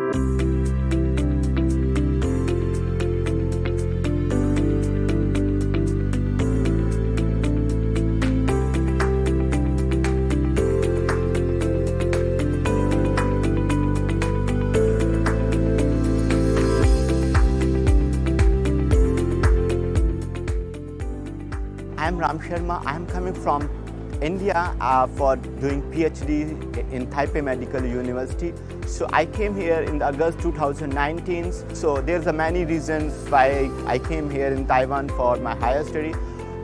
I am Ram Sharma. I am coming from India for doing PhD in Taipei Medical University. So I came here in August 2019. So there's a many reasons why I came here in Taiwan for my higher study.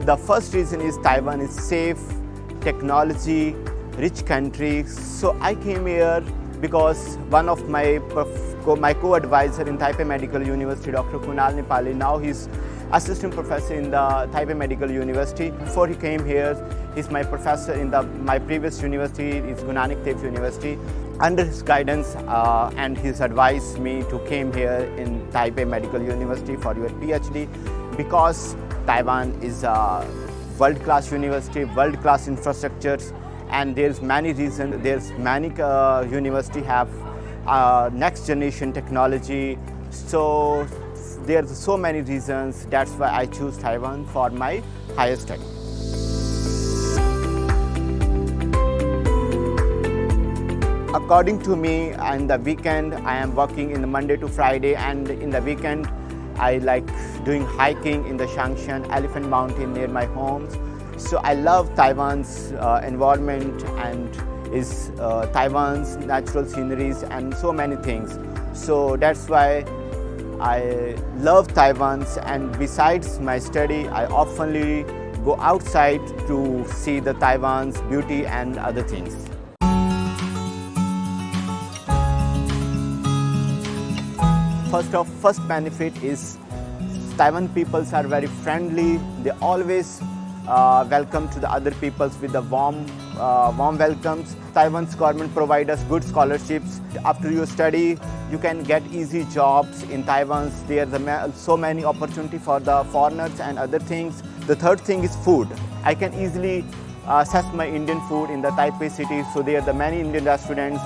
The first reason is Taiwan is safe, technology, rich country. So I came here because one of my co-advisor in Taipei Medical University, Dr. Kunal Nepali, now he's assistant professor in the Taipei Medical University. Before he came here, he's my professor in my previous university, is Guru Nanak Dev University. Under his guidance and his advice, me to came here in Taipei Medical University for your PhD, because Taiwan is a world-class university, world-class infrastructures, and there's many reasons. There's many university have next generation technology. So there's so many reasons. That's why I choose Taiwan for my higher study. According to me, in the weekend I am working in the Monday to Friday, and in the weekend I like doing hiking in the Shangshan Elephant Mountain near my home. So I love Taiwan's environment and Taiwan's natural sceneries and so many things. So that's why I love Taiwan, and besides my study, I oftenly go outside to see the Taiwan's beauty and other things. First benefit is Taiwan peoples are very friendly. They always welcome to the other peoples with the warm welcomes. Taiwan's government provides us good scholarships. After you study, you can get easy jobs in Taiwan. There's so many opportunities for the foreigners and other things. The third thing is food. I can easily access my Indian food in the Taipei city, so there are the many Indian restaurants.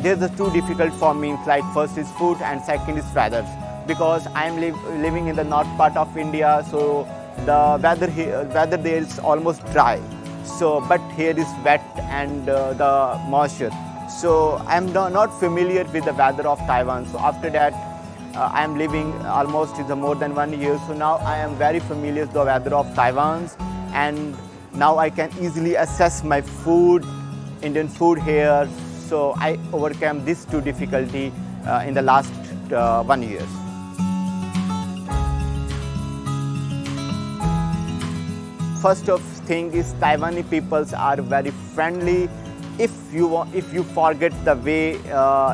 There's the two difficult for me in flight. First is food and second is weather. Because I am living in the north part of India, so the weather there is almost dry. So, but here is wet and the moisture. So I am not familiar with the weather of Taiwan. So after that, I am living almost more than 1 year. So now I am very familiar with the weather of Taiwan, and now I can easily assess my food, Indian food here. So I overcame these two difficulties in the last 1 year. First thing is Taiwanese peoples are very friendly. If you forget the way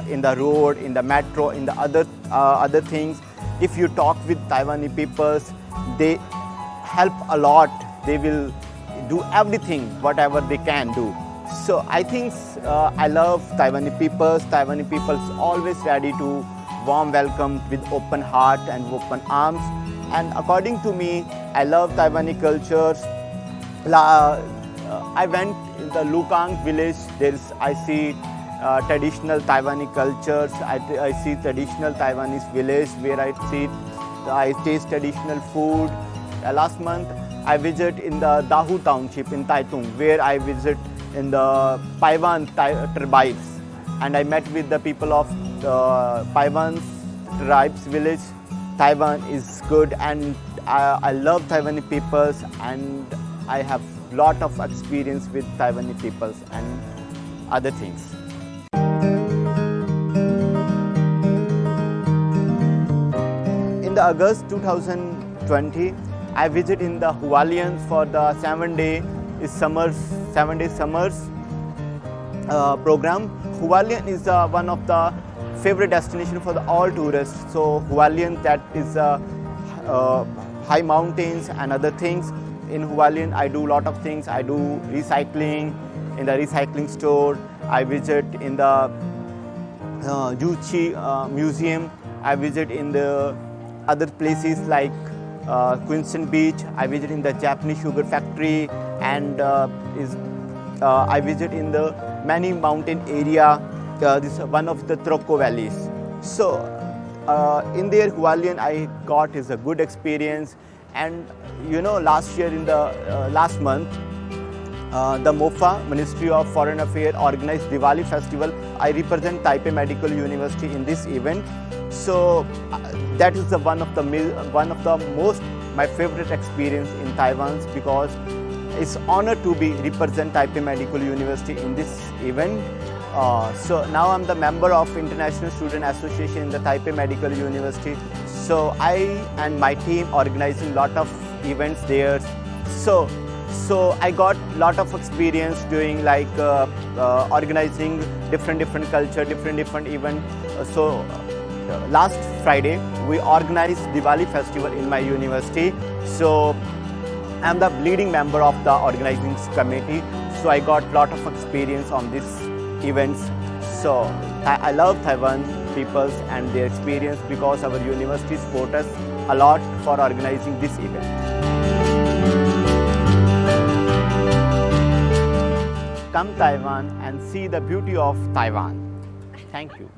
in the road, in the metro, in the other things, if you talk with Taiwanese peoples, they help a lot. They will do everything, whatever they can do. So I think I love Taiwanese peoples. Taiwanese peoples always ready to warm welcome with open heart and open arms. And according to me, I love Taiwanese cultures. I went in the Lukang village. I see traditional Taiwanese cultures. I see traditional Taiwanese village where I taste traditional food. Last month I visited in the Dahu township in Taitung, where I visit in the Paiwan tribes, and I met with the people of Paiwan tribes village. Taiwan is good, and I love Taiwanese peoples, and I have lot of experience with Taiwanese peoples and other things. In the August 2020, I visited in the Hualien for the 7-day summers program. Hualien is one of the favorite destination for all tourists. So Hualien, that is high mountains and other things. In Hualien, I do a lot of things. I do recycling in the recycling store. I visit in the Yuchi Museum. I visit in the other places like Queenston Beach. I visit in the Japanese sugar factory, and I visit in the many mountain area. This is one of the Trocco valleys. So in there Gwalior I got is a good experience. And you know, last year in the last month, the MOFA, Ministry of Foreign Affairs, organized Diwali festival. I represent Taipei Medical University in this event. So that is one of the most my favorite experience in Taiwan, because it's honor to be represent Taipei Medical University in this event. So now I'm the member of International Student Association in the Taipei Medical University. So I and my team organizing lot of events there. So I got lot of experience doing like organizing different culture, different event. So last Friday we organized Diwali festival in my university. So I'm the leading member of the organizing committee. So I got lot of experience on these events. So I love Taiwan peoples and their experience, because our university support us a lot for organizing this event. Come Taiwan and see the beauty of Taiwan. Thank you.